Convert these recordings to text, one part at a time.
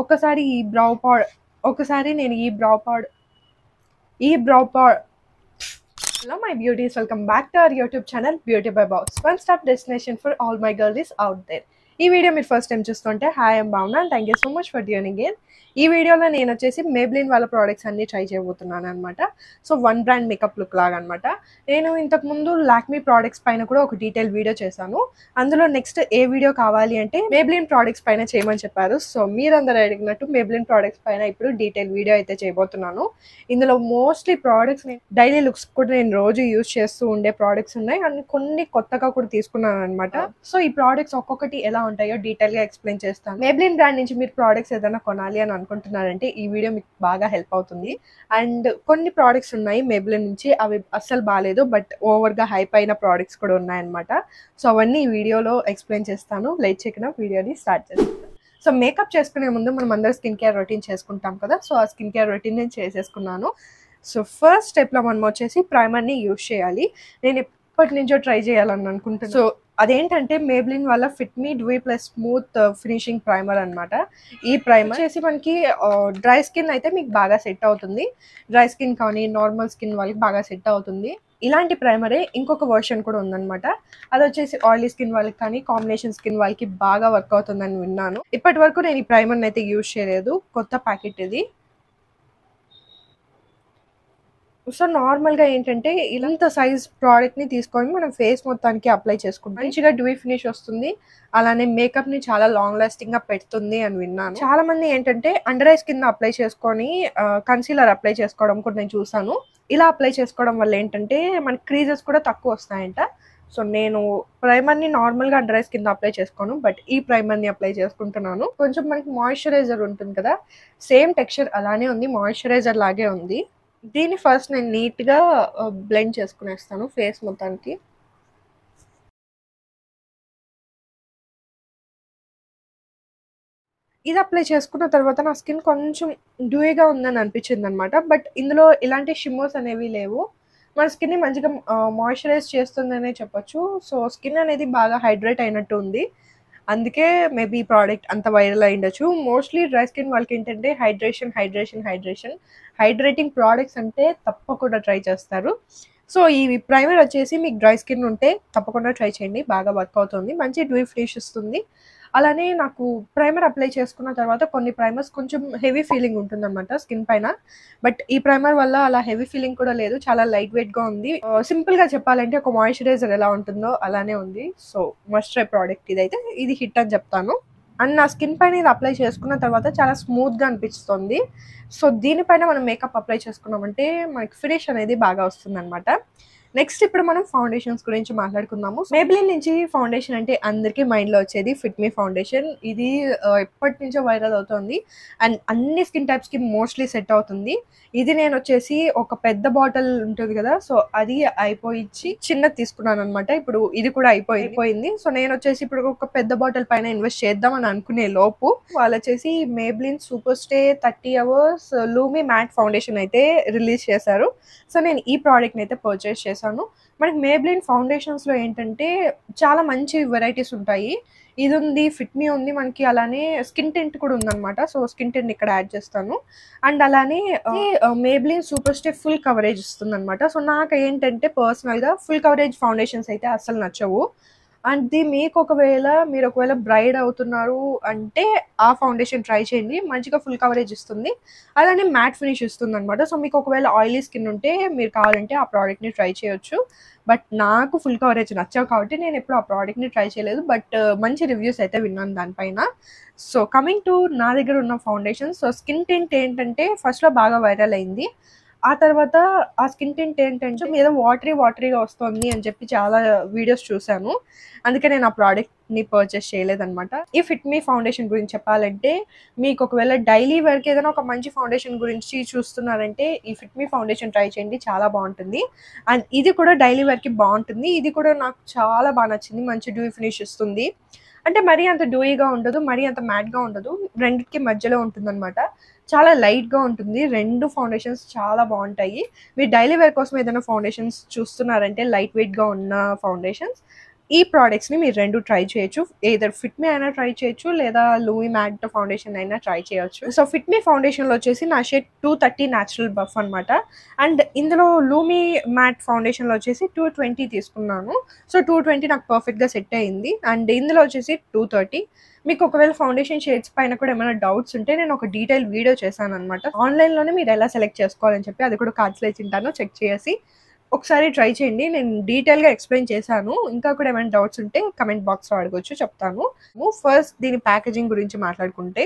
ఒకసారి నేను ఈ బ్రౌ పాడ్ Hello my beauties, welcome back to our YouTube channel Beauty by Boss, one stop destination for all my girlies out there. ఈ video మీరు first time చూస్తుంటే hi I'm భావన and thank you so much for tuning in. ఈ వీడియోలో నేను వచ్చేసి Maybelline వాళ్ళ products అన్ని ట్రై చేయబోతున్నాను అనమాట. So one brand makeup look లాగా అనమాట. నేను ఇంతకుముందు లాక్మీ ప్రోడక్ట్స్ పైన కూడా ఒక డీటెయిల్ వీడియో చేశాను. అందులో నెక్స్ట్ ఏ వీడియో కావాలి అంటే మేబ్లిన్ ప్రోడక్ట్స్ పైన చేయమని చెప్పారు. సో మీరందరూ అడిగినట్టు మేబ్లిన్ ప్రోడక్ట్స్ పైన ఇప్పుడు డీటెయిల్ వీడియో అయితే చేయబోతున్నాను. ఇందులో మోస్ట్లీ ప్రోడక్ట్స్ డైలీ లుక్స్ కూడా నేను రోజు యూజ్ చేస్తూ ఉండే ప్రోడక్ట్స్ ఉన్నాయి అండ్ కొన్ని కొత్తగా కూడా తీసుకున్నాను అనమాట. సో ఈ ప్రోడక్ట్స్ ఒక్కొక్కటి ఎలా ఉంటాయో డీటెయిల్ గా ఎక్స్ప్లెయిన్ చేస్తాను. మేబ్లిన్ బ్రాండ్ నుంచి మీరు ప్రోడక్ట్స్ ఏదైనా కొనాలి అని అనుకుంటున్నారంటే ఈ వీడియో మీకు బాగా హెల్ప్ అవుతుంది. అండ్ కొన్ని ప్రోడక్ట్స్ ఉన్నాయి మేబ్లిన్ నుంచి, అవి అస్సలు బాగాలేదు బట్ ఓవర్ గా హైప్ అయిన ప్రోడక్ట్స్ కూడా ఉన్నాయన్నమాట. సో అవన్నీ ఈ వీడియోలో ఎక్స్ప్లెయిన్ చేస్తాను. లైట్ చెక్కిన వీడియోని స్టార్ట్ చేస్తాను. సో మేకప్ చేసుకునే ముందు మనం అందరూ స్కిన్ కేర్ రొటీన్ చేసుకుంటాం కదా. సో ఆ స్కిన్ కేర్ రొటీన్ నేను చేసేసుకున్నాను. సో ఫస్ట్ స్టెప్లో మనం వచ్చేసి ప్రైమర్ని యూజ్ చేయాలి. నేను ఎప్పటి నుంచో ట్రై చేయాలని అనుకుంటున్నాను. సో అదేంటంటే మేబ్లిన్ వల్ల fit me dew plus smooth finishing primer అనమాట. ఈ ప్రైమర్ చేసి మనకి డ్రై స్కిన్ అయితే మీకు బాగా సెట్ అవుతుంది. డ్రై స్కిన్ కానీ నార్మల్ స్కిన్ వాళ్ళకి బాగా సెట్ అవుతుంది. ఇలాంటి ప్రైమరే ఇంకొక వర్షన్ కూడా ఉందన్నమాట. అది వచ్చేసి ఆయిలీ స్కిన్ వాళ్ళకి కానీ కాంబినేషన్ స్కిన్ వాళ్ళకి బాగా వర్క్ అవుతుందని విన్నాను. ఇప్పటి వరకు నేను ఈ ప్రైమర్ని అయితే యూజ్ చేయలేదు, కొత్త ప్యాకెట్ ఇది. సో నార్మల్గా ఏంటంటే ఇలాంటి సైజ్ ప్రోడక్ట్ని తీసుకొని మనం ఫేస్ మొత్తానికి అప్లై చేసుకుంటాం. మంచిగా డ్యూ ఫినిష్ వస్తుంది, అలానే మేకప్ని చాలా లాంగ్ లాస్టింగ్గా పెడుతుంది అని విన్నాను. చాలా మంది ఏంటంటే అండర్ ఐస్ కింద అప్లై చేసుకొని కన్సీలర్ అప్లై చేసుకోవడం కూడా నేను చూసాను. ఇలా అప్లై చేసుకోవడం వల్ల ఏంటంటే మనకి క్రీజెస్ కూడా తక్కువ వస్తాయంట. సో నేను ప్రైమర్ని నార్మల్గా అండర్ ఐస్ కింద అప్లై చేసుకోను, బట్ ఈ ప్రైమర్ని అప్లై చేసుకుంటున్నాను. కొంచెం మనకి మాయిశ్చరైజర్ ఉంటుంది కదా, సేమ్ టెక్స్చర్ అలానే ఉంది, మాయిశ్చరైజర్ లాగే ఉంది. దీన్ని ఫస్ట్ నేను నీట్గా బ్లెండ్ చేసుకునేస్తాను ఫేస్ మొత్తానికి. ఇది అప్లై చేసుకున్న తర్వాత నా స్కిన్ కొంచెం డ్యూగా ఉందని అనిపించింది అనమాట. బట్ ఇందులో ఇలాంటి షిమ్మర్స్ అనేవి లేవు. మన స్కిన్ని మంచిగా మాయిశ్చరైజ్ చేస్తుందనే చెప్పొచ్చు. సో స్కిన్ అనేది బాగా హైడ్రేట్ అయినట్టు ఉంది, అందుకే మేబీ ఈ ప్రోడక్ట్ అంత వైరల్ అయి ఉండొచ్చు. మోస్ట్లీ డ్రై స్కిన్ వాళ్ళకి ఏంటంటే హైడ్రేటింగ్ ప్రోడక్ట్స్ అంటే తప్పకుండా ట్రై చేస్తారు. సో ఈ ప్రైమర్ వచ్చేసి మీకు డ్రై స్కిన్ ఉంటే తప్పకుండా ట్రై చేయండి, బాగా వర్క్ అవుతుంది, మంచి డ్యూ ఫినిష్ ఇస్తుంది. అలానే నాకు ప్రైమర్ అప్లై చేసుకున్న తర్వాత కొన్ని ప్రైమర్స్ కొంచెం హెవీ ఫీలింగ్ ఉంటుందన్నమాట స్కిన్ పైన, బట్ ఈ ప్రైమర్ వల్ల అలా హెవీ ఫీలింగ్ కూడా లేదు, చాలా లైట్ వెయిట్గా ఉంది. సింపుల్గా చెప్పాలంటే ఒక మాయిశ్చరైజర్ ఎలా ఉంటుందో అలానే ఉంది. సో మస్ట్ ట్రై ప్రోడక్ట్ ఇదైతే, ఇది హిట్ అని చెప్తాను. అండ్ నా స్కిన్ పైన ఇది అప్లై చేసుకున్న తర్వాత చాలా స్మూత్గా అనిపిస్తుంది. సో దీనిపైన మనం మేకప్ అప్లై చేసుకున్నామంటే మనకి ఫినిష్ అనేది బాగా వస్తుంది అనమాట. నెక్స్ట్ ఇప్పుడు మనం ఫౌండేషన్స్ గురించి మాట్లాడుకుందాము. మేబ్లిన్ నుంచి ఫౌండేషన్ అంటే అందరికీ మైండ్లో వచ్చేది ఫిట్ మీ ఫౌండేషన్. ఇది ఎప్పటి నుంచో వైరల్ అవుతుంది అండ్ అన్ని స్కిన్ టైప్స్కి మోస్ట్లీ సెట్ అవుతుంది. ఇది నేను వచ్చేసి ఒక పెద్ద బాటిల్ ఉంటుంది కదా, సో అది అయిపోయి చిన్నది తీసుకున్నాను అనమాట. ఇప్పుడు ఇది కూడా అయిపోయింది. సో నేను వచ్చేసి ఇప్పుడు ఒక పెద్ద బాటిల్ పైన ఇన్వెస్ట్ చేద్దాం అని అనుకునే లోపు వాళ్ళు వచ్చేసి Maybelline super stay 30 hours lumi matte foundation అయితే రిలీజ్ చేశారు. సో నేను ఈ ప్రోడక్ట్ని అయితే పర్చేస్ చేశాను. మనకి మేబ్లిన్ ఫౌండేషన్స్లో ఏంటంటే చాలా మంచి వెరైటీస్ ఉంటాయి. ఇది ఉంది, ఫిట్ మీ ఉంది మనకి, అలానే స్కిన్ టింట్ కూడా ఉందన్నమాట. సో స్కిన్ టింట్ ఇక్కడ యాడ్ చేస్తాను. అండ్ అలానే Maybelline super stay full coverage ఇస్తుంది అనమాట. సో నాకు ఏంటంటే పర్సనల్గా ఫుల్ కవరేజ్ ఫౌండేషన్స్ అయితే అస్సలు నచ్చవు. అండ్ మీరు ఒకవేళ బ్రైడ్ అవుతున్నారు అంటే ఆ ఫౌండేషన్ ట్రై చేయండి, మంచిగా ఫుల్ కవరేజ్ ఇస్తుంది, అలానే మ్యాట్ ఫినిష్ ఇస్తుంది అనమాట. సో మీకు ఒకవేళ ఆయిలీ స్కిన్ ఉంటే మీరు కావాలంటే ఆ ప్రోడక్ట్ని ట్రై చేయొచ్చు. బట్ నాకు ఫుల్ కవరేజ్ నచ్చావు కాబట్టి నేను ఎప్పుడు ఆ ప్రోడక్ట్ని ట్రై చేయలేదు, బట్ మంచి రివ్యూస్ అయితే విన్నాను దానిపైన. సో కమింగ్ టు నా దగ్గర ఉన్న ఫౌండేషన్, సో స్కిన్ టింట్ ఏంటంటే ఫస్ట్లో బాగా వైరల్ అయింది. ఆ తర్వాత ఆ స్కిన్ టింట్ ఏంటంటే ఏదో వాటరీగా వస్తుంది అని చెప్పి చాలా వీడియోస్ చూశాను, అందుకే నేను ఆ ప్రోడక్ట్ని పర్చేస్ చేయలేదన్నమాట. ఈ ఫిట్ మీ ఫౌండేషన్ గురించి చెప్పాలంటే మీకు ఒకవేళ డైలీ వేర్కి ఏదైనా ఒక మంచి ఫౌండేషన్ గురించి చూస్తున్నారంటే ఈ ఫిట్ మీ ఫౌండేషన్ ట్రై చేయండి, చాలా బాగుంటుంది. అండ్ ఇది కూడా డైలీ వేర్కి బాగుంటుంది. ఇది కూడా నాకు చాలా బాగా నచ్చింది, మంచి డ్యూ ఫినిష్ ఇస్తుంది. అంటే మరీ అంత డ్యూయిగా ఉండదు, మరీ అంత మ్యాట్గా ఉండదు, రెండింటికి మధ్యలో ఉంటుంది అనమాట. చాలా లైట్గా ఉంటుంది. రెండు ఫౌండేషన్స్ చాలా బాగుంటాయి. మీరు డైలీ వేర్ కోసం ఏదైనా ఫౌండేషన్స్ చూస్తున్నారంటే లైట్ వెయిట్గా ఉన్న ఫౌండేషన్స్ ఈ ప్రొడక్ట్స్‌ని మీరు 2 ట్రై చేయొచ్చు. ఎయిదర్ ఫిట్ మీ అయినా ట్రై చేయొచ్చు, లేదా లూయి మ్యాట్ ఫౌండేషన్ అయినా ట్రై చేయొచ్చు. సో, ఫిట్ మీ ఫౌండేషన్‌లో వచ్చేసి నా షేడ్ 230 న్యాచురల్ బఫ్ అనమాట. అండ్ ఇందులో లూమి మ్యాట్ ఫౌండేషన్‌లో వచ్చేసి 220 తీసుకున్నాను. సో, 220 నాకు పర్ఫెక్ట్‌గా సెట్ అయింది. అండ్ ఇందులో వచ్చేసి 230. మీకు ఒకవేళ ఫౌండేషన్ షేడ్స్ పైన కూడా ఏమైనా డౌట్స్ ఉంటే నేను ఒక డీటెయిల్ వీడియో చేశాననమాట. ఆన్‌లైన్‌లోనే మీరు ఎలా సెలెక్ట్ చేసుకోవాలని చెప్పి అది కూడా కార్డ్స్‌లో ఇచ్చింటాను. చెక్ చేసి ఒకసారి ట్రై చేయండి. నేను డీటెయిల్‌గా ఎక్స్‌ప్లెయిన్ చేశాను. ఇంకా కూడా ఏమైనా డౌట్స్ ఉంటే కామెంట్ బాక్స్‌లో అడగొచ్చు, చెప్తాను. ఫస్ట్ దీని ప్యాకేజింగ్ గురించి మాట్లాడుకుంటే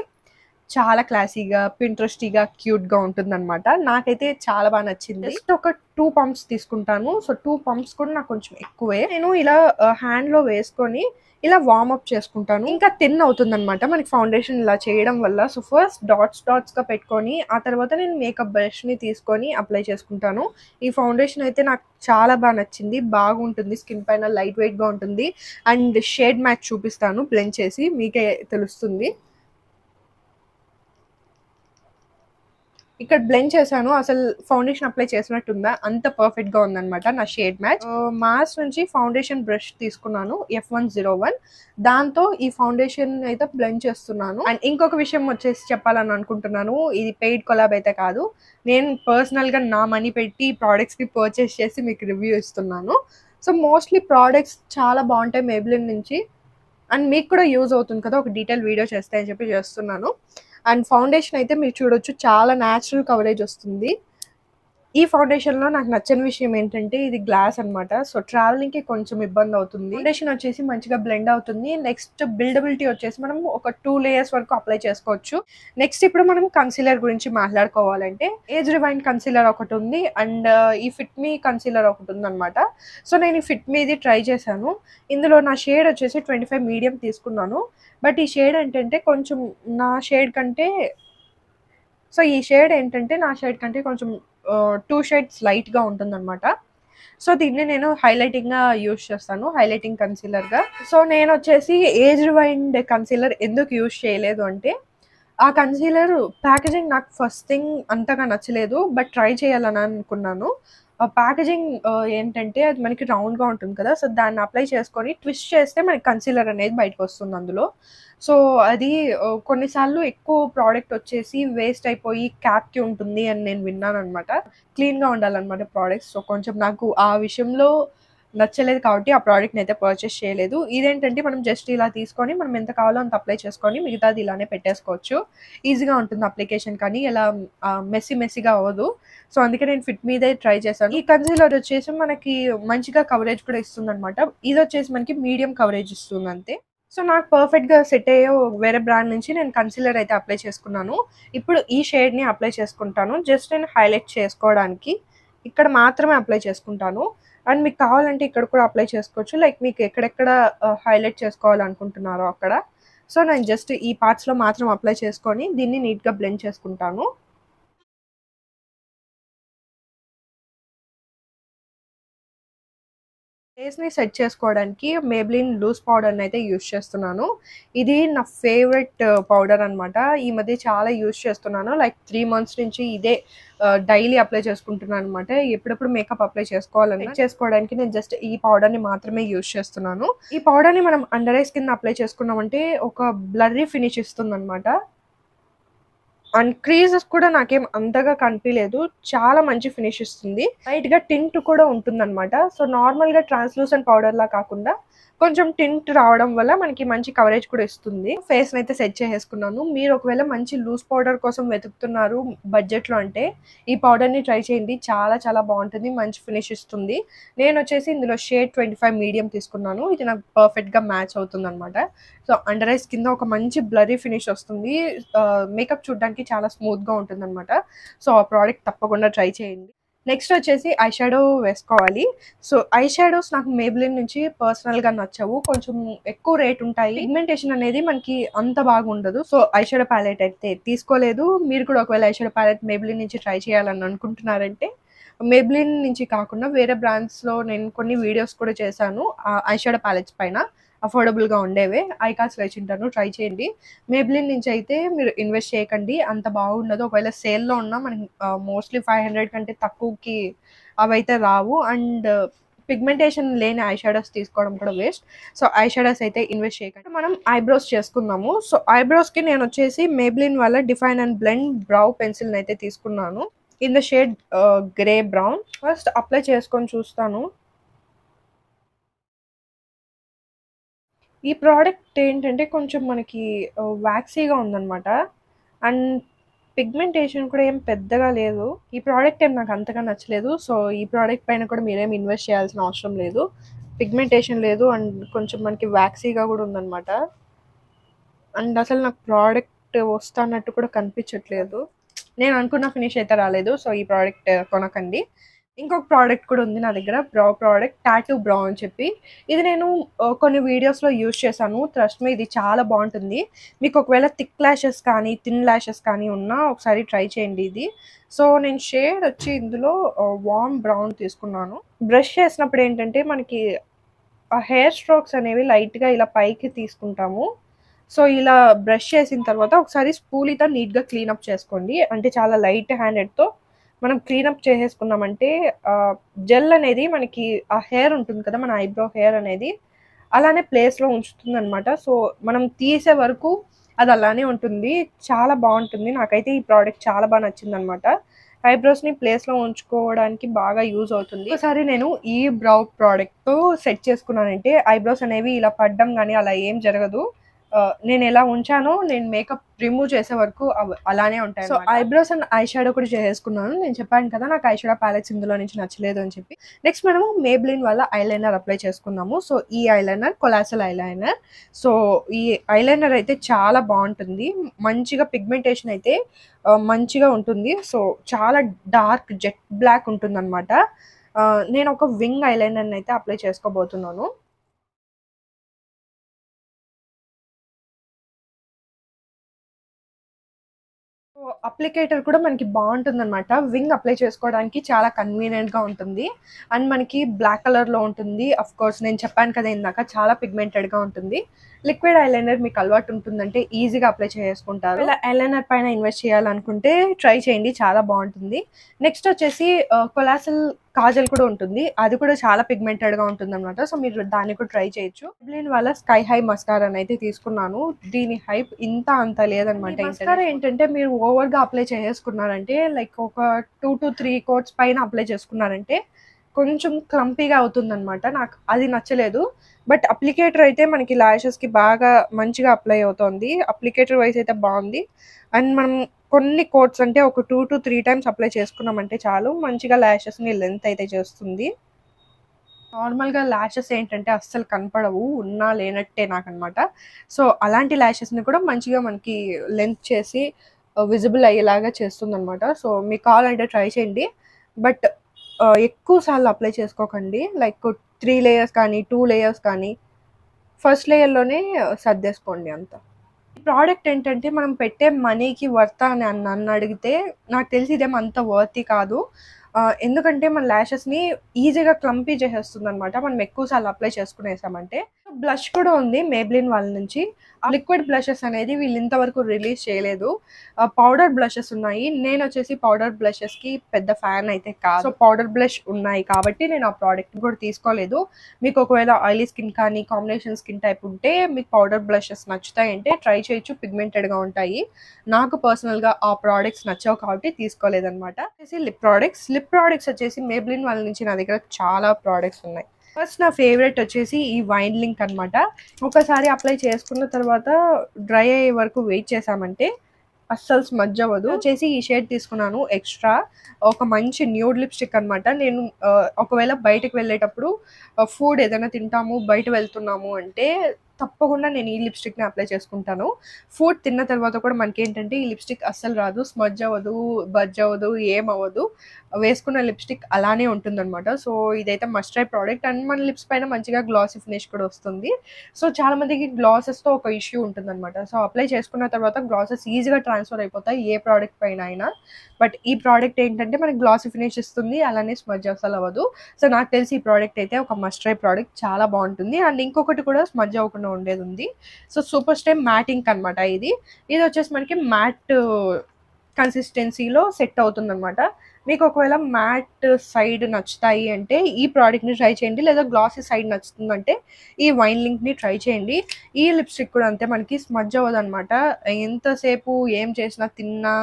చాలా క్లాసీగా, పింట్రెస్టీగా, క్యూట్‌గా ఉంటుందనమాట. నాకైతే చాలా బాగా నచ్చింది. జస్ట్ ఒక 2 పంప్స్ తీసుకుంటాను. సో, 2 పంప్స్ కూడా నాకు కొంచెం ఎక్కువే. నేను ఇలా హ్యాండ్‌లో వేసుకొని ఇలా వార్మ్ అప్ చేసుకుంటాను. ఇంకా థిన్ అవుతుందనమాట మనకి ఫౌండేషన్ ఇలా చేయడం వల్ల. సో, ఫస్ట్ డాట్స్‌గా పెట్టుకొని ఆ తర్వాత నేను మేకప్ బ్రష్‌ని తీసుకొని అప్లై చేసుకుంటాను. ఈ ఫౌండేషన్ అయితే నాకు చాలా బాగా నచ్చింది. బాగుంటుంది. స్కిన్ పైన లైట్ వెయిట్‌గా ఉంటుంది. అండ్ షేడ్ మ్యాచ్ చూపిస్తాను బ్లెండ్ చేసి మీకే తెలుస్తుంది. ఇక్కడ బ్లెండ్ చేశాను. అసలు ఫౌండేషన్ అప్లై చేసినట్టుందా? అంత పర్ఫెక్ట్‌గా ఉందనమాట నా షేడ్ మ్యాచ్. మాస్ నుంచి ఫౌండేషన్ బ్రష్ తీసుకున్నాను F101. దాంతో ఈ ఫౌండేషన్ అయితే బ్లెండ్ చేస్తున్నాను. అండ్ ఇంకొక విషయం వచ్చేసి చెప్పాలని అనుకుంటున్నాను. ఇది పెయిడ్ కొలాబ్ అయితే కాదు. నేను పర్సనల్‌గా నా మనీ పెట్టి ప్రొడక్ట్స్‌ని పర్చేస్ చేసి మీకు రివ్యూ ఇస్తున్నాను. సో, మోస్ట్‌లీ ప్రొడక్ట్స్ చాలా బాగుంటాయి మేబ్లిన్ నుంచి. అండ్ మీకు కూడా యూజ్ అవుతుంది కదా! ఒక డీటెయిల్ వీడియో చేస్తే అని చెప్పి చేస్తున్నాను. అండ్ ఫౌండేషన్ అయితే మీరు చూడొచ్చు చాలా న్యాచురల్ కవరేజ్ వస్తుంది. ఈ ఫౌండేషన్‌లో నాకు నచ్చని విషయం ఏంటంటే ఇది గ్లాస్ అనమాట. సో, ట్రావెలింగ్‌కి కొంచెం ఇబ్బంది అవుతుంది. ఫౌండేషన్ వచ్చేసి మంచిగా బ్లెండ్ అవుతుంది. నెక్స్ట్ బిల్డబిలిటీ వచ్చేసి మనం ఒక 2 లేయర్స్ వరకు అప్లై చేసుకోవచ్చు. నెక్స్ట్ ఇప్పుడు మనం కన్సీలర్ గురించి మాట్లాడుకోవాలంటే ఏజ్ రివైండ్ కన్సీలర్ ఒకటి ఉంది. అండ్ ఈ ఫిట్ మీ కన్సీలర్ ఒకటి ఉందన్నమాట. సో, నేను ఈ ఫిట్ మీది ట్రై చేశాను. ఇందులో నా షేడ్ వచ్చేసి 25 మీడియం తీసుకున్నాను. బట్ ఈ షేడ్ ఏంటంటే కొంచెం నా షేడ్ కంటే సో, ఈ షేడ్ ఏంటంటే నా షేడ్ కంటే కొంచెం 2 షేడ్స్ లైట్‌గా ఉంటుందనమాట. సో, దీన్ని నేను హైలైటింగ్‌గా యూజ్ చేస్తాను. హైలైటింగ్ కన్సీలర్‌గా. సో, నేనొచ్చేసి ఏజ్ రివైండ్ కన్సీలర్ ఎందుకు యూజ్ చేయలేదు అంటే, ఆ కన్సీలర్ ప్యాకేజింగ్ నాకు ఫస్ట్ థింగ్ అంతగా నచ్చలేదు. బట్ ట్రై చేయాలని అనుకున్నాను. ఆ ప్యాకేజింగ్ ఏంటంటే అది మనకి రౌండ్‌గా ఉంటుంది కదా! సో, దాన్ని అప్లై చేసుకొని ట్విస్ట్ చేస్తే మనకి కన్సీలర్ అనేది బయటకొస్తుంది అందులో. సో, అది కొన్నిసార్లు ఎక్కువ ప్రోడక్ట్ వచ్చేసి వేస్ట్ అయిపోయి క్యాప్‌కి ఉంటుంది అని నేను విన్నాననమాట. క్లీన్‌గా ఉండాలనమాట ప్రోడక్ట్స్. సో, కొంచెం నాకు ఆ విషయంలో నచ్చలేదు కాబట్టి ఆ ప్రోడక్ట్‌ని అయితే పర్చేస్ చేయలేదు. ఇదేంటంటే మనం జస్ట్ ఇలా తీసుకొని మనం ఎంత కావాలో అంత అప్లై చేసుకొని మిగతాది ఇలానే పెట్టేసుకోవచ్చు. ఈజీగా ఉంటుంది అప్లికేషన్ కానీ ఇలా మెస్సీగా అవ్వదు. సో, అందుకే నేను ఫిట్ మీదే ట్రై చేశాను. ఈ కన్సీలర్ వచ్చేసి మనకి మంచిగా కవరేజ్ కూడా ఇస్తుందనమాట. ఇదొచ్చేసి మనకి మీడియం కవరేజ్ ఇస్తుంది అంతే. సో, నాకు పర్ఫెక్ట్‌గా సెట్ అయ్యే వేరే బ్రాండ్ నుంచి నేను కన్సీలర్ అయితే అప్లై చేసుకున్నాను. ఇప్పుడు ఈ షేడ్‌ని అప్లై చేసుకుంటాను. జస్ట్ నేను హైలైట్ చేసుకోవడానికి ఇక్కడ మాత్రమే అప్లై చేసుకుంటాను. అండ్ మీకు కావాలంటే ఇక్కడ కూడా అప్లై చేసుకోవచ్చు. లైక్ మీకు ఎక్కడెక్కడ హైలైట్ చేసుకోవాలనుకుంటున్నారో అక్కడ. సో, నేను జస్ట్ ఈ పార్ట్స్‌లో మాత్రం అప్లై చేసుకొని దీన్ని నీట్‌గా బ్లెండ్ చేసుకుంటాను. ఫేస్‌ని సెట్ చేసుకోవడానికి మేబ్లిన్ లూజ్ పౌడర్‌ని అయితే యూజ్ చేస్తున్నాను. ఇది నా ఫేవరెట్ పౌడర్ అనమాట. ఈ మధ్య చాలా యూజ్ చేస్తున్నాను. లైక్ 3 మంత్స్ నుంచి ఇదే డైలీ అప్లై చేసుకుంటున్నాను అనమాట. ఎప్పుడెప్పుడు మేకప్ అప్లై చేసుకోవడానికి నేను జస్ట్ ఈ పౌడర్‌ని మాత్రమే యూజ్ చేస్తున్నాను. ఈ పౌడర్‌ని మనం అండర్ ఐస్ కింద అప్లై చేసుకున్నామంటే ఒక బ్లర్రీ ఫినిష్ ఇస్తుందనమాట. అండ్ క్రీజెస్ కూడా నాకేం అంతగా కనిపియలేదు. చాలా మంచి ఫినిష్ ఇస్తుంది. లైట్‌గా టింట్ కూడా ఉంటుందనమాట. సో, నార్మల్‌గా ట్రాన్స్‌లూసెంట్ పౌడర్‌లా కాకుండా కొంచెం టింట్ రావడం వల్ల మనకి మంచి కవరేజ్ కూడా ఇస్తుంది. ఫేస్‌నైతే సెట్ చేసేసుకున్నాను. మీరు ఒకవేళ మంచి లూజ్ పౌడర్ కోసం వెతుకుతున్నారు బడ్జెట్‌లో అంటే ఈ పౌడర్‌ని ట్రై చేయండి. చాలా చాలా బావుంటుంది. మంచి ఫినిష్ ఇస్తుంది. నేనొచ్చేసి ఇందులో షేడ్ 25 మీడియం తీసుకున్నాను. ఇది నాకు పర్ఫెక్ట్‌గా మ్యాచ్ అవుతుందనమాట. సో, అండర్ ఐస్ కింద ఒక మంచి బ్లర్రీ ఫినిష్ వస్తుంది. మేకప్ చూడడానికి చాలా స్మూత్‌గా ఉంటుందనమాట. సో, ఆ ప్రోడక్ట్ తప్పకుండా ట్రై చేయండి. నెక్స్ట్ వచ్చేసి ఐ షాడో వేసుకోవాలి. సో, ఐ షాడోస్ నాకు మేబ్లిన్ నుంచి పర్సనల్‌గా నచ్చవు. కొంచెం ఎక్కువ రేట్ ఉంటాయి. పిగ్మెంటేషన్ అనేది మనకి అంత బాగుండదు. సో, ఐ షాడో ప్యాలెట్ అయితే తీసుకోలేదు. మీరు కూడా ఒకవేళ ఐ షాడో ప్యాలెట్ మేబ్లిన్ నుంచి ట్రై చేయాలని అనుకుంటున్నారంటే మేబ్లిన్ నుంచి కాకుండా వేరే బ్రాండ్స్‌లో నేను కొన్ని వీడియోస్ కూడా చేశాను. ఐ షాడో ప్యాలెట్స్ పైన. అఫోర్డబుల్‌గా ఉండేవే. ఐకార్డ్స్‌లో ఇచ్చింటాను. ట్రై చేయండి. మేబ్లిన్ నుంచి అయితే మీరు ఇన్వెస్ట్ చేయకండి. అంత బాగుండదు. ఒకవేళ సేల్‌లో ఉన్నా మనకి మోస్ట్‌లీ 500 కంటే తక్కువకి అవైతే రావు. అండ్ పిగ్మెంటేషన్ లేని ఐ షాడోస్ తీసుకోవడం కూడా వేస్ట్. సో ఐ షాడోస్ అయితే ఇన్వెస్ట్ చేయకండి. మనం ఐబ్రోస్ చేసుకుందాము. సో ఐబ్రోస్కి నేను వచ్చేసి మేబ్లిన్ వాళ్ళ డిఫైన్ అండ్ బ్లెండ్ బ్రౌ పెన్సిల్ని అయితే తీసుకున్నాను in the shade grey brown. First apply చేసుకొని చూస్తాను. ఈ ప్రోడక్ట్ ఏంటంటే కొంచెం మనకి వ్యాక్సీగా ఉందన్నమాట. అండ్ పిగ్మెంటేషన్ కూడా ఏం పెద్దగా లేదు. ఈ ప్రోడక్ట్ ఏం నాకు అంతగా నచ్చలేదు. సో ఈ ప్రోడక్ట్ పైన కూడా మీరేం ఇన్వెస్ట్ చేయాల్సిన అవసరం లేదు. పిగ్మెంటేషన్ లేదు అండ్ కొంచెం మనకి వ్యాక్సీగా కూడా ఉందన్నమాట. అండ్ అసలు నాకు ప్రోడక్ట్ వస్తున్నట్టు కూడా కనిపించట్లేదు. నేను అనుకున్న ఫినిష్ అయితే రాలేదు. సో ఈ ప్రోడక్ట్ కొనకండి. ఇంకొక ప్రోడక్ట్ కూడా ఉంది నా దగ్గర, బ్రౌ ప్రోడక్ట్, టాటూ బ్రౌ అని చెప్పి. ఇది నేను కొన్ని వీడియోస్లో యూజ్ చేశాను. ట్రస్ట్ మీ, ఇది చాలా బాగుంటుంది. మీకు ఒకవేళ థిక్ ల్యాషెస్ కానీ థిన్ ల్యాషెస్ కానీ ఉన్నా ఒకసారి ట్రై చేయండి ఇది. సో నేను షేడ్ వచ్చి ఇందులో వార్మ్ బ్రౌన్ తీసుకున్నాను. బ్రష్ చేసినప్పుడు ఏంటంటే మనకి ఆ హెయిర్ స్ట్రోక్స్ అనేవి లైట్గా ఇలా పైకి తీసుకుంటాము. సో ఇలా బ్రష్ చేసిన తర్వాత ఒకసారి స్పూలీతో నీట్గా క్లీనప్ చేసుకోండి. అంటే చాలా లైట్ హ్యాండెడ్తో మనం క్లీనప్ చేసేసుకున్నామంటే జెల్ అనేది మనకి ఆ హెయిర్ ఉంటుంది కదా, మన ఐబ్రో హెయిర్ అనేది అలానే ప్లేస్లో ఉంచుతుంది అనమాట. సో మనం తీసే వరకు అది అలానే ఉంటుంది. చాలా బాగుంటుంది. నాకైతే ఈ ప్రోడక్ట్ చాలా బాగా నచ్చింది అనమాట. ఐబ్రోస్ని ప్లేస్లో ఉంచుకోవడానికి బాగా యూజ్ అవుతుంది. ఒకసారి నేను ఈ బ్రౌ ప్రోడక్ట్తో సెట్ చేసుకున్నానంటే ఐబ్రోస్ అనేవి ఇలా పడ్డం కానీ అలా ఏం జరగదు. నేను ఎలా ఉంచానో నేను మేకప్ రిమూవ్ చేసే వరకు అలానే ఉంటాయి. So eyebrows and eye shadow కూడా చేసేసుకున్నాను. నేను చెప్పాను కదా నాకు ఐ షాడో ప్యాలెట్స్ ఇందులో నుంచి నచ్చలేదు అని చెప్పి. నెక్స్ట్ మనము మేబ్లిన్ వల్ల ఐలైనర్ అప్లై చేసుకున్నాము. సో ఈ ఐలైనర్ కొలాసల్ ఐలైనర్. సో ఈ ఐలైనర్ అయితే చాలా బాగుంటుంది. మంచిగా పిగ్మెంటేషన్ అయితే మంచిగా ఉంటుంది. సో చాలా డార్క్ జెట్ బ్లాక్ ఉంటుంది అనమాట. నేను ఒక వింగ్ ఐలైనర్ని అయితే అప్లై చేసుకోబోతున్నాను. అప్లికేటర్ కూడా మనకి బాగుంటుంది అనమాట. వింగ్ అప్లై చేసుకోవడానికి చాలా కన్వీనియంట్గా ఉంటుంది. అండ్ మనకి బ్లాక్ కలర్లో ఉంటుంది. అఫ్ కోర్స్ నేను చెప్పాను కదా ఇందాక, చాలా పిగ్మెంటెడ్గా ఉంటుంది. లిక్విడ్ ఐలైనర్ మీకు అలవాటు ఉంటుందంటే ఈజీగా అప్లై చేసుకుంటారు. ఇలా ఐలైనర్ పైన ఇన్వెస్ట్ చేయాలనుకుంటే ట్రై చేయండి, చాలా బాగుంటుంది. నెక్స్ట్ వచ్చేసి కొలాసల్ కాజల్ కూడా ఉంటుంది. అది కూడా చాలా పిగ్మెంటెడ్గా ఉంటుంది అనమాట. సో మీరు దాన్ని కూడా ట్రై చేయొచ్చు. మేబ్లిన్ వాళ్ళ స్కై హై మస్కారా అయితే తీసుకున్నాను. దీని హైప్ ఇంత అంత లేదనమాట. మస్కారా ఏంటంటే మీరు ఓవర్గా అప్లై చేసుకున్నారంటే లైక్ ఒక 2 to 3 కోట్స్ పైన అప్లై చేసుకున్నారంటే కొంచెం క్లంపీగా అవుతుంది అనమాట. నాకు అది నచ్చలేదు. బట్ అప్లికేటర్ అయితే మనకి ల్యాషెస్కి బాగా మంచిగా అప్లై అవుతుంది. అప్లికేటర్ వైజ్ అయితే బాగుంది. అండ్ మనం కొన్ని కోట్స్ అంటే ఒక 2 to 3 టైమ్స్ అప్లై చేసుకున్నామంటే చాలు, మంచిగా ల్యాషెస్ని లెంత్ అయితే చేస్తుంది. నార్మల్గా ల్యాషెస్ ఏంటంటే అస్సలు కనపడవు, ఉన్నా లేనట్టే నాకు అనమాట. సో అలాంటి ల్యాషెస్ని కూడా మంచిగా మనకి లెంత్ చేసి విజిబుల్ అయ్యేలాగా చేస్తుంది అనమాట. సో మీకు కావాలంటే ట్రై చేయండి. బట్ ఎక్కువ సార్లు అప్లై చేసుకోకండి. లైక్ 3 లేయర్స్ కానీ 2 లేయర్స్ కానీ ఫస్ట్ లేయర్లోనే సర్దేసుకోండి అంత. ఈ ప్రోడక్ట్ ఏంటంటే మనం పెట్టే మనీకి వర్తా అని నన్ను అడిగితే నాకు తెలిసి ఇదేం అంత వర్తీ కాదు. ఎందుకంటే మన ల్యాషెస్ని ఈజీగా క్లంపీ చేసేస్తుంది అనమాట మనం ఎక్కువసార్లు అప్లై చేసుకునేసామంటే. బ్లష్ కూడా ఉంది మేబ్లిన్ వాళ్ళ నుంచి. లిక్విడ్ బ్లషెస్ అనేది వీళ్ళు ఇంతవరకు రిలీజ్ చేయలేదు. పౌడర్ బ్లషెస్ ఉన్నాయి. నేను వచ్చేసి పౌడర్ బ్లషెస్కి పెద్ద ఫ్యాన్ అయితే కాదు. సో పౌడర్ బ్లష్ ఉన్నాయి కాబట్టి నేను ఆ ప్రోడక్ట్ కూడా తీసుకోలేదు. మీకు ఒకవేళ ఆయిలీ స్కిన్ కానీ కాంబినేషన్ స్కిన్ టైప్ ఉంటే మీకు పౌడర్ బ్లషెస్ నచ్చుతాయంటే ట్రై చేయొచ్చు, పిగ్మెంటెడ్గా ఉంటాయి. నాకు పర్సనల్గా ఆ ప్రోడక్ట్స్ నచ్చావు కాబట్టి తీసుకోలేదన్నమాట. లిప్ ప్రోడక్ట్స్ వచ్చేసి మేబ్లిన్ వాళ్ళ నుంచి నా దగ్గర చాలా ప్రోడక్ట్స్ ఉన్నాయి. ఫస్ట్ నా ఫేవరెట్ వచ్చేసి ఈ వైన్ లింక్ అనమాట. ఒకసారి అప్లై చేసుకున్న తర్వాత డ్రై అయ్యే వరకు వెయిట్ చేసామంటే అస్సలు స్మజ్ అవ్వదు. వచ్చేసి ఈ షేడ్ తీసుకున్నాను ఎక్స్ట్రా, ఒక మంచి న్యూడ్ లిప్స్టిక్ అనమాట. నేను ఒకవేళ బయటకు వెళ్ళేటప్పుడు ఫుడ్ ఏదైనా తింటాము, బయట వెళ్తున్నాము అంటే తప్పకుండా నేను ఈ లిప్స్టిక్ని అప్లై చేసుకుంటాను. ఫుడ్ తిన్న తర్వాత కూడా మనకి ఏంటంటే ఈ లిప్స్టిక్ అస్సలు రాదు, స్మజ్ అవ్వదు, బజ్ అవ్వదు, ఏం అవ్వదు. వేసుకున్న లిప్స్టిక్ అలానే ఉంటుందన్నమాట. సో ఇదైతే మస్ట్ ట్రై ప్రోడక్ట్. అండ్ మన లిప్స్ పైన మంచిగా గ్లాసీ ఫినిష్ కూడా వస్తుంది. సో చాలా మందికి గ్లాసెస్తో ఒక ఇష్యూ ఉంటుందన్నమాట. సో అప్లై చేసుకున్న తర్వాత గ్లాసెస్ ఈజీగా ట్రాన్స్ఫర్ అయిపోతాయి ఏ ప్రోడక్ట్ పైన అయినా. బట్ ఈ ప్రోడక్ట్ ఏంటంటే మనకి గ్లాసీ ఫినిష్ ఇస్తుంది, అలానే స్మజ్ అసలు అవ్వదు. సో నాకు తెలిసి ఈ ప్రోడక్ట్ అయితే ఒక మస్ట్ ట్రై ప్రోడక్ట్, చాలా బాగుంటుంది. అండ్ ఇంకొకటి కూడా స్మజ్ అవ్వకుండా ఉండేది ఉంది. సో సూపర్ స్టే మ్యాట్ ఇంక్ అనమాట. ఇది వచ్చేసి మనకి మ్యాట్ కన్సిస్టెన్సీలో సెట్ అవుతుందన్నమాట. మీకు ఒకవేళ మ్యాట్ సైడ్ నచ్చుతాయి అంటే ఈ ప్రోడక్ట్‌ని ట్రై చేయండి. లేదా గ్లాసీ సైడ్ నచ్చుతుందంటే ఈ వైన్ లింక్‌ని ట్రై చేయండి. ఈ లిప్‌స్టిక్ కూడా అంతే, మనకి స్మడ్జ్ అవ్వదనమాట. ఎంతసేపు ఏం చేసినా తిన్నా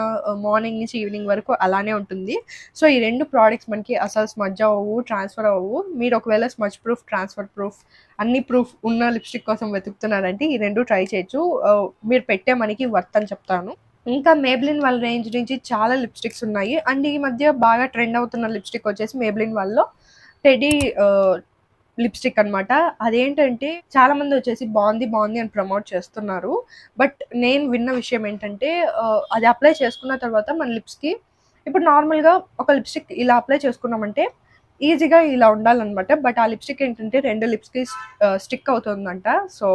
మార్నింగ్ నుంచి ఈవినింగ్ వరకు అలానే ఉంటుంది. సో ఈ 2 ప్రోడక్ట్స్ మనకి అసలు స్మడ్జ్ అవ్వవు, ట్రాన్స్‌ఫర్ అవ్వవు. మీరు ఒకవేళ స్మడ్జ్ ప్రూఫ్, ట్రాన్స్‌ఫర్ ప్రూఫ్ అన్ని ప్రూఫ్ ఉన్న లిప్‌స్టిక్ కోసం వెతుకుతున్నారంటే ఈ 2 ట్రై చేయొచ్చు. మీరు పెట్టే మనీకి వర్త్ అని చెప్తాను. ఇంకా మేబ్లిన్ వాళ్ళ రేంజ్ నుంచి చాలా లిప్‌స్టిక్స్ ఉన్నాయి. అండ్ ఈ మధ్య బాగా ట్రెండ్ అవుతున్న లిప్‌స్టిక్ వచ్చేసి మేబ్లిన్ వాళ్ళలో టెడ్డీ లిప్‌స్టిక్ అనమాట. అదేంటంటే చాలా మంది వచ్చేసి బాగుంది బాగుంది అని ప్రమోట్ చేస్తున్నారు. బట్ నేను విన్న విషయం ఏంటంటే అది అప్లై చేసుకున్న తర్వాత మన లిప్స్‌కి ఇప్పుడు నార్మల్‌గా ఒక లిప్‌స్టిక్ ఇలా అప్లై చేసుకున్నామంటే ఈజీగా ఇలా ఉండాలన్నమాట. బట్ ఆ లిప్‌స్టిక్ ఏంటంటే 2 లిప్స్‌కి స్టిక్ అవుతుందంట. సో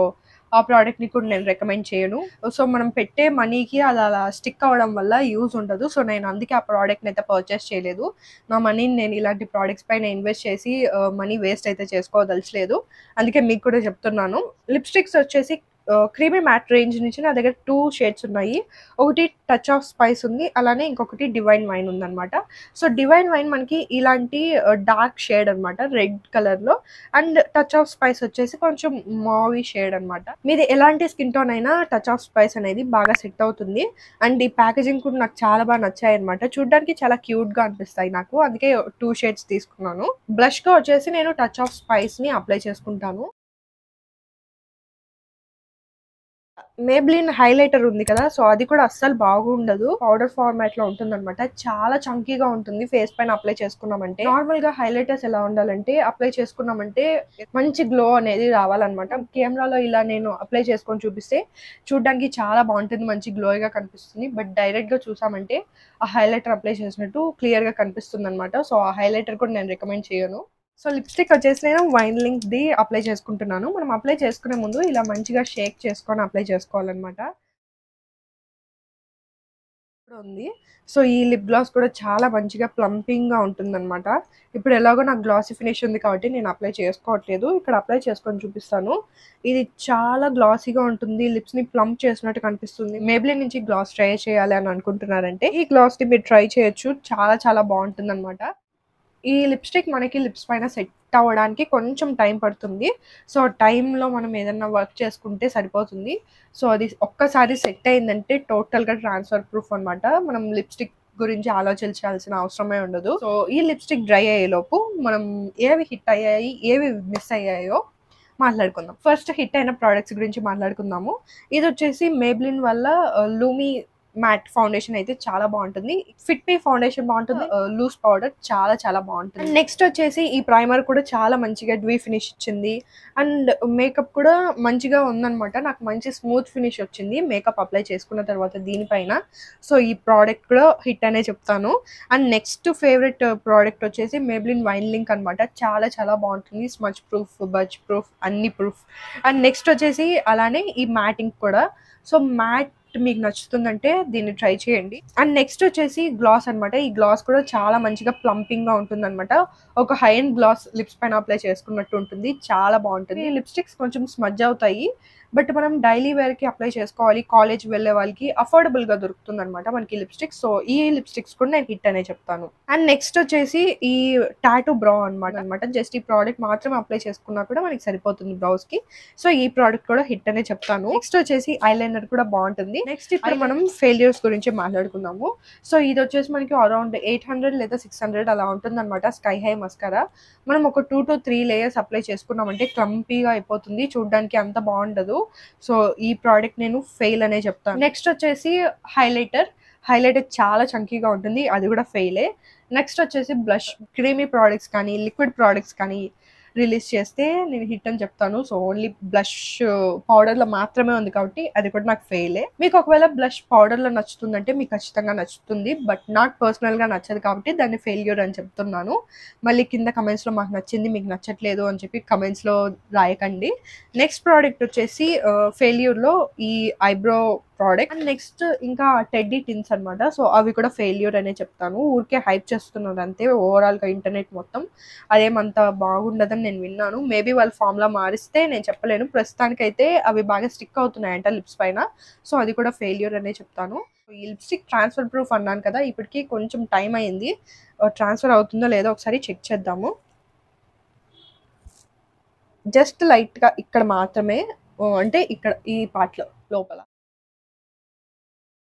ఆ ప్రోడక్ట్‌ని కూడా నేను రికమెండ్ చేయను. సో మనం పెట్టే మనీకి అది అలా స్టిక్ అవ్వడం వల్ల యూజ్ ఉండదు. సో నేను అందుకే ఆ ప్రోడక్ట్‌ని అయితే పర్చేస్ చేయలేదు. నా మనీని నేను ఇలాంటి ప్రోడక్ట్స్ పైన ఇన్వెస్ట్ చేసి మనీ వేస్ట్ అయితే చేసుకోదలచలేదు. అందుకే మీకు కూడా చెప్తున్నాను. లిప్‌స్టిక్స్ వచ్చేసి క్రీమీ మ్యాట్ రేంజ్ నుంచి నా దగ్గర 2 షేడ్స్ ఉన్నాయి. ఒకటి టచ్ ఆఫ్ స్పైస్ ఉంది. అలానే ఇంకొకటి డివైన్ వైన్ ఉందన్నమాట. సో డివైన్ వైన్ మనకి ఇలాంటి డార్క్ షేడ్ అనమాట, రెడ్ కలర్‌లో. అండ్ టచ్ ఆఫ్ స్పైస్ వచ్చేసి కొంచెం మావీ షేడ్ అనమాట. మీది ఎలాంటి స్కిన్ టోన్ అయినా టచ్ ఆఫ్ స్పైస్ అనేది బాగా సెట్ అవుతుంది. అండ్ ఈ ప్యాకేజింగ్ కూడా నాకు చాలా బాగా నచ్చాయి అనమాట. చూడడానికి చాలా క్యూట్‌గా అనిపిస్తాయి నాకు. అందుకే 2 షేడ్స్ తీసుకున్నాను. బ్లష్‌గా వచ్చేసి నేను టచ్ ఆఫ్ స్పైస్‌ని అప్లై చేసుకుంటాను. మేబ్లిన్ హైలైటర్ ఉంది కదా, సో అది కూడా అస్సలు బాగుండదు. పౌడర్ ఫార్మాట్ లో ఉంటుందన్నమాట. చాలా చంకీగా ఉంటుంది. ఫేస్ పైన అప్లై చేసుకున్నామంటే నార్మల్ గా హైలైటర్స్ ఎలా ఉండాలంటే అప్లై చేసుకున్నామంటే మంచి గ్లో అనేది రావాలన్నమాట. కెమెరాలో ఇలా నేను అప్లై చేసుకొని చూపిస్తే చూడడానికి చాలా బాగుంటుంది, మంచి గ్లోగా కనిపిస్తుంది. బట్ డైరెక్ట్ గా చూసామంటే ఆ హైలైటర్ అప్లై చేసినట్టు క్లియర్ గా కనిపిస్తుంది అనమాట. సో ఆ హైలైటర్ కూడా నేను రికమెండ్ చేయను. సో లిప్‌స్టిక్ వచ్చేసి నేను వైన్ లింక్‌ది అప్లై చేసుకుంటున్నాను. మనం అప్లై చేసుకునే ముందు ఇలా మంచిగా షేక్ చేసుకొని అప్లై చేసుకోవాలన్నమాట. ఉంది. సో ఈ లిప్ గ్లాస్ కూడా చాలా మంచిగా ప్లంపింగ్‌గా ఉంటుందన్నమాట. ఇప్పుడు ఎలాగో నాకు గ్లాసీ ఫినిష్ ఉంది కాబట్టి నేను అప్లై చేసుకోవట్లేదు. ఇక్కడ అప్లై చేసుకొని చూపిస్తాను. ఇది చాలా గ్లాసీగా ఉంటుంది. లిప్స్‌ని ప్లంప్ చేసినట్టు కనిపిస్తుంది. మేబ్లిన్ నుంచి గ్లాస్ ట్రై చేయాలి అని అనుకుంటున్నారంటే ఈ గ్లాస్‌ని మీరు ట్రై చేయొచ్చు. చాలా చాలా బాగుంటుందన్నమాట. ఈ లిప్‌స్టిక్ మనకి లిప్స్ పైన సెట్ అవ్వడానికి కొంచెం టైం పడుతుంది. సో టైంలో మనం ఏదన్నా వర్క్ చేసుకుంటే సరిపోతుంది. సో అది ఒక్కసారి సెట్ అయిందంటే టోటల్‌గా ట్రాన్స్‌ఫర్ ప్రూఫ్ అనమాట. మనం లిప్‌స్టిక్ గురించి ఆలోచించాల్సిన అవసరమే ఉండదు. సో ఈ లిప్‌స్టిక్ డ్రై అయ్యేలోపు మనం ఏవి హిట్ అయ్యాయి, ఏవి మిస్ అయ్యాయో మాట్లాడుకుందాం. ఫస్ట్ హిట్ అయిన ప్రొడక్ట్స్ గురించి మాట్లాడుకుందాము. ఇదొచ్చేసి మేబ్లిన్ వల్ల లూమీ మ్యాట్ ఫౌండేషన్ అయితే చాలా బాగుంటుంది. ఫిట్ మీ ఫౌండేషన్ బాగుంటుంది. లూజ్ పౌడర్ చాలా చాలా బాగుంటుంది. నెక్స్ట్ వచ్చేసి ఈ ప్రైమర్ కూడా చాలా మంచిగా డ్యూ ఫినిష్ ఇచ్చింది. అండ్ మేకప్ కూడా మంచిగా ఉందన్నమాట. నాకు మంచి స్మూత్ ఫినిష్ వచ్చింది మేకప్ అప్లై చేసుకున్న తర్వాత దీనిపైన. సో ఈ ప్రోడక్ట్ కూడా హిట్ అనే చెప్తాను. అండ్ నెక్స్ట్ ఫేవరెట్ ప్రోడక్ట్ వచ్చేసి మేబ్లిన్ వైన్ లింక్ అనమాట. చాలా చాలా బాగుంటుంది. స్మచ్ ప్రూఫ్, బజ్ ప్రూఫ్, అన్ని ప్రూఫ్. అండ్ నెక్స్ట్ వచ్చేసి అలానే ఈ మ్యాటింగ్ కూడా. సో మ్యాట్ మీకు నచ్చుతుందంటే దీన్ని ట్రై చేయండి. అండ్ నెక్స్ట్ వచ్చేసి గ్లాస్ అనమాట. ఈ గ్లాస్ కూడా చాలా మంచిగా ప్లంపింగ్‌గా ఉంటుందన్నమాట. ఒక హై ఎండ్ గ్లాస్ లిప్స్ పైన అప్లై చేసుకున్నట్టు ఉంటుంది. చాలా బాగుంటుంది. ఈ లిప్‌స్టిక్స్ కొంచెం స్మడ్జ్ అవుతాయి. బట్ మనం డైలీ వేర్‌కి అప్లై చేసుకోవాలి. కాలేజ్ వెళ్ళే వాళ్ళకి అఫోర్డబుల్‌గా దొరుకుతుందన్నమాట మనకి లిప్‌స్టిక్స్. సో ఈ లిప్‌స్టిక్స్ కూడా నేను హిట్ అనే చెప్తాను. అండ్ నెక్స్ట్ వచ్చేసి ఈ టాటూ బ్రౌ అనమాట. జస్ట్ ఈ ప్రోడక్ట్ మాత్రం అప్లై చేసుకున్నా కూడా మనకి సరిపోతుంది బ్రౌస్‌కి. సో ఈ ప్రోడక్ట్ కూడా హిట్ అనే చెప్తాను. నెక్స్ట్ వచ్చేసి ఐలైనర్ కూడా బాగుంటుంది. నెక్స్ట్ ఇప్పుడు మనం ఫెయిల్యూర్స్ గురించి మాట్లాడుకుందాము. సో ఇది వచ్చేసి మనకి అరౌండ్ 800 లేదా 600 అలా ఉంటుందన్నమాట. Sky high mascara. మనం ఒక 2 to 3 లేయర్స్ అప్లై చేసుకున్నామంటే క్లంపీగా అయిపోతుంది. చూడడానికి అంత బాగుండదు. సో ఈ ప్రోడక్ట్ నేను ఫెయిల్ అనే చెప్తాను. నెక్స్ట్ వచ్చేసి హైలైటర్ చాలా చంకీగా ఉంటుంది. అది కూడా ఫెయిలే. నెక్స్ట్ వచ్చేసి బ్లష్. క్రీమీ ప్రోడక్ట్స్ కానీ లిక్విడ్ ప్రోడక్ట్స్ కానీ రిలీజ్ చేస్తే నేను హిట్ అని చెప్తాను. సో ఓన్లీ బ్లష్ పౌడర్లో మాత్రమే ఉంది కాబట్టి అది కూడా నాకు ఫెయిలే. మీకు ఒకవేళ బ్లష్ పౌడర్లో నచ్చుతుందంటే మీకు ఖచ్చితంగా నచ్చుతుంది. బట్ నాకు పర్సనల్గా నచ్చదు కాబట్టి దాన్ని ఫెయిల్యూర్ అని చెప్తున్నాను. మళ్ళీ కింద కమెంట్స్లో మాకు నచ్చింది మీకు నచ్చట్లేదు అని చెప్పి కమెంట్స్లో రాయకండి. నెక్స్ట్ ప్రోడక్ట్ వచ్చేసి ఫెయిల్యూర్లో ఈ ఐబ్రో ప్రోడక్ట్. అండ్ నెక్స్ట్ ఇంకా టెడ్డీ టిన్స్ అనమాట. సో అవి కూడా ఫెయిల్యూర్ అనే చెప్తాను. ఊరికే హైప్ చేస్తున్నారు అంతే. ఓవరాల్గా ఇంటర్నెట్ మొత్తం అదేమంత బాగుండదని నేను విన్నాను. మేబీ వాళ్ళు ఫార్ములా మారిస్తే నేను చెప్పలేను. ప్రస్తుతానికైతే అవి బాగా స్టిక్ అవుతున్నాయంట లిప్స్ పైన. సో అది కూడా ఫెయిల్యూర్ అనే చెప్తాను. ఈ లిప్స్టిక్ ట్రాన్స్ఫర్ ప్రూఫ్ అన్నాను కదా, ఇప్పటికి కొంచెం టైం అయింది. ట్రాన్స్ఫర్ అవుతుందో లేదో ఒకసారి చెక్ చేద్దాము. జస్ట్ లైట్గా ఇక్కడ మాత్రమే, అంటే ఇక్కడ ఈ పార్ట్లో లోపల.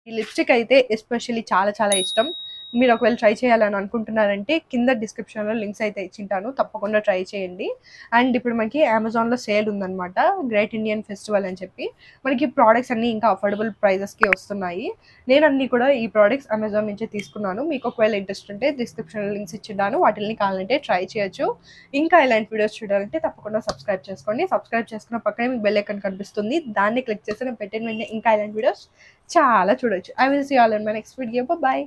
ఈ లిప్స్టిక్ అయితే ఎస్పెషల్లీ చాలా చాలా ఇష్టం. మీరు ఒకవేళ ట్రై చేయాలని అనుకుంటున్నారంటే కింద డిస్క్రిప్షన్లో లింక్స్ అయితే ఇచ్చింటాను, తప్పకుండా ట్రై చేయండి. అండ్ ఇప్పుడు మనకి అమెజాన్లో సేల్ ఉందన్నమాట, గ్రేట్ ఇండియన్ ఫెస్టివల్ అని చెప్పి. మనకి ప్రోడక్ట్స్ అన్నీ ఇంకా అఫోర్డబుల్ ప్రైజెస్కి వస్తున్నాయి. నేను అన్నీ కూడా ఈ ప్రోడక్ట్స్ అమెజాన్ నుంచే తీసుకున్నాను. మీకు ఒకవేళ ఇంట్రెస్ట్ ఉంటే డిస్క్రిప్షన్లో లింక్స్ ఇచ్చింటాను, వాటిని కావాలంటే ట్రై చేయొచ్చు. ఇంకా ఇలాంటి వీడియోస్ చూడాలంటే తప్పకుండా సబ్స్క్రైబ్ చేసుకోండి. సబ్స్క్రైబ్ చేసుకున్న పక్కనే మీకు బెల్ ఐకాన్ కనిపిస్తుంది, దాన్ని క్లిక్ చేసి నేను పెట్టిన వెంటనే ఇంకా ఇలాంటి వీడియోస్ చాలా చూడొచ్చు. I will see you all in my next video. Bye bye.